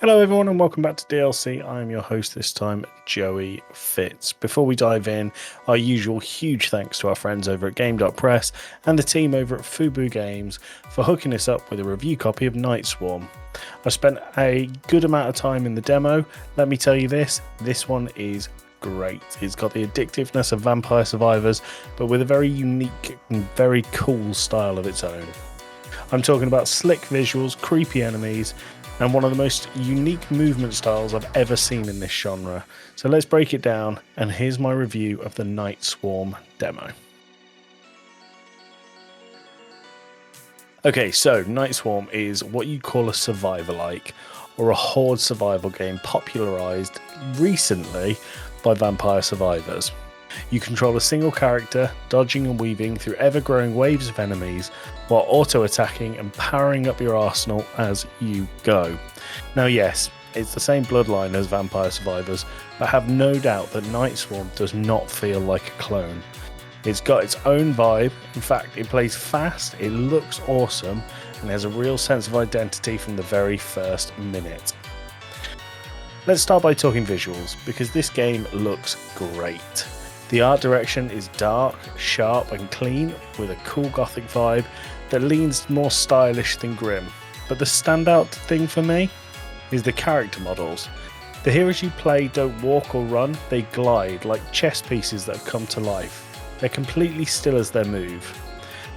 Hello everyone and welcome back to DLC. I am your host this time, Joey Fitz. Before we dive in, our usual huge thanks to our friends over at Game.Press and the team over at Fubu Games for hooking us up with a review copy of Night Swarm. I spent a good amount of time in the demo. Let me tell you this one is great. It's got the addictiveness of Vampire Survivors, but with a very unique and very cool style of its own. I'm talking about slick visuals, creepy enemies, and one of the most unique movement styles I've ever seen in this genre. So let's break it down, and here's my review of the Night Swarm demo. Okay, so Night Swarm is what you call a survivor-like, or a horde survival game popularised recently by Vampire Survivors. You control a single character, dodging and weaving through ever-growing waves of enemies, while auto-attacking and powering up your arsenal as you go. Now yes, it's the same bloodline as Vampire Survivors, but I have no doubt that Night Swarm does not feel like a clone. It's got its own vibe. In fact, it plays fast, it looks awesome, and has a real sense of identity from the very first minute. Let's start by talking visuals, because this game looks great. The art direction is dark, sharp and clean, with a cool gothic vibe that leans more stylish than grim. But the standout thing for me is the character models. The heroes you play don't walk or run, they glide like chess pieces that have come to life. They're completely still as they move.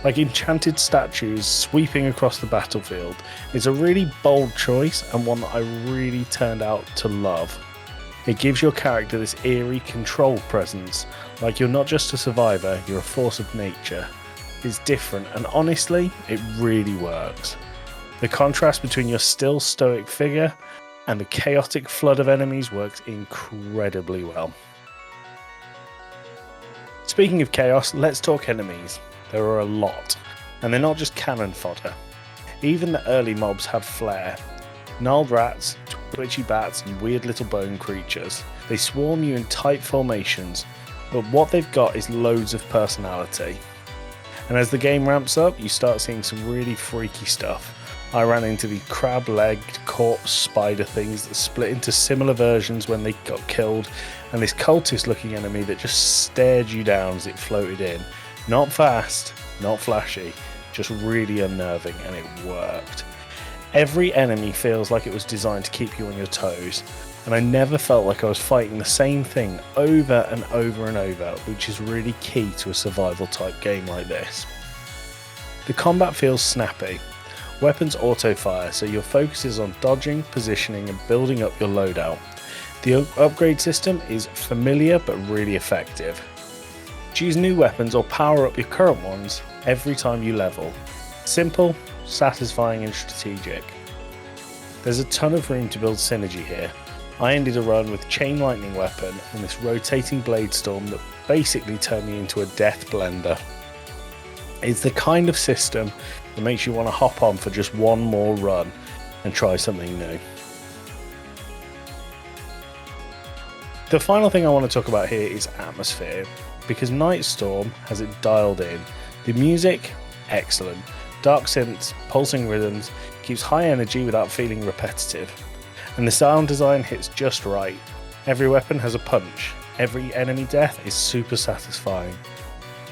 Like enchanted statues sweeping across the battlefield. It's a really bold choice and one that I really turned out to love. It gives your character this eerie, controlled presence, like you're not just a survivor, you're a force of nature. It's different, and honestly, it really works. The contrast between your still stoic figure and the chaotic flood of enemies works incredibly well. Speaking of chaos, let's talk enemies. There are a lot, and they're not just cannon fodder. Even the early mobs have flair. Gnarled rats, twitchy bats and weird little bone creatures. They swarm you in tight formations, but what they've got is loads of personality. And as the game ramps up, you start seeing some really freaky stuff. I ran into the crab-legged corpse spider things that split into similar versions when they got killed, and this cultist-looking enemy that just stared you down as it floated in. Not fast, not flashy, just really unnerving, and it worked. Every enemy feels like it was designed to keep you on your toes, and I never felt like I was fighting the same thing over and over and over, which is really key to a survival type game like this. The combat feels snappy. Weapons auto-fire, so your focus is on dodging, positioning and building up your loadout. The upgrade system is familiar but really effective. Choose new weapons or power up your current ones every time you level. Simple, satisfying and strategic. There's a ton of room to build synergy here. I ended a run with chain lightning weapon and this rotating blade storm that basically turned me into a death blender. It's the kind of system that makes you want to hop on for just one more run and try something new. The final thing I want to talk about here is atmosphere, because Night Storm has it dialed in. The music, excellent. Dark synths, pulsing rhythms, keeps high energy without feeling repetitive. And the sound design hits just right. Every weapon has a punch. Every enemy death is super satisfying.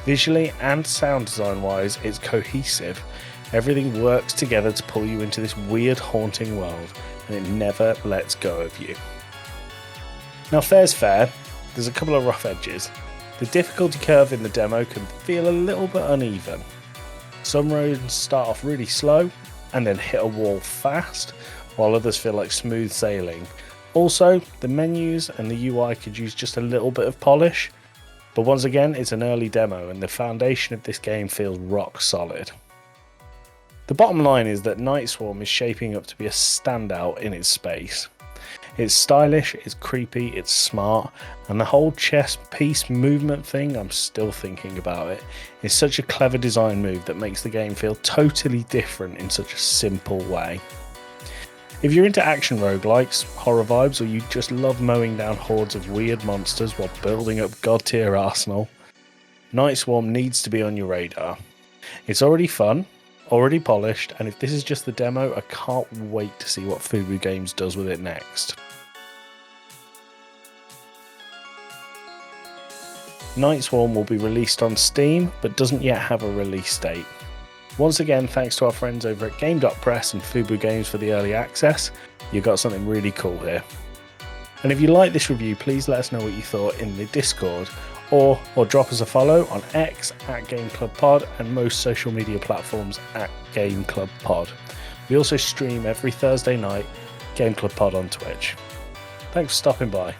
Visually and sound design wise, it's cohesive. Everything works together to pull you into this weird haunting world, and it never lets go of you. Now fair's fair, there's a couple of rough edges. The difficulty curve in the demo can feel a little bit uneven. Some roads start off really slow and then hit a wall fast, while others feel like smooth sailing. Also, the menus and the UI could use just a little bit of polish, but once again, it's an early demo and the foundation of this game feels rock solid. The bottom line is that Night Swarm is shaping up to be a standout in its space. It's stylish, it's creepy, it's smart, and the whole chess piece movement thing, I'm still thinking about it. It's such a clever design move that makes the game feel totally different in such a simple way. If you're into action roguelikes, horror vibes, or you just love mowing down hordes of weird monsters while building up god tier arsenal, Night Swarm needs to be on your radar. It's already fun, already polished, and if this is just the demo, I can't wait to see what Fubu Games does with it next. Night Swarm will be released on Steam, but doesn't yet have a release date. Once again, thanks to our friends over at Game.Press and Fubu Games for the early access. You got something really cool here. And if you like this review, please let us know what you thought in the Discord, or drop us a follow on X at Game Club Pod and most social media platforms at Game Club Pod. We also stream every Thursday night Game Club Pod on Twitch. Thanks for stopping by.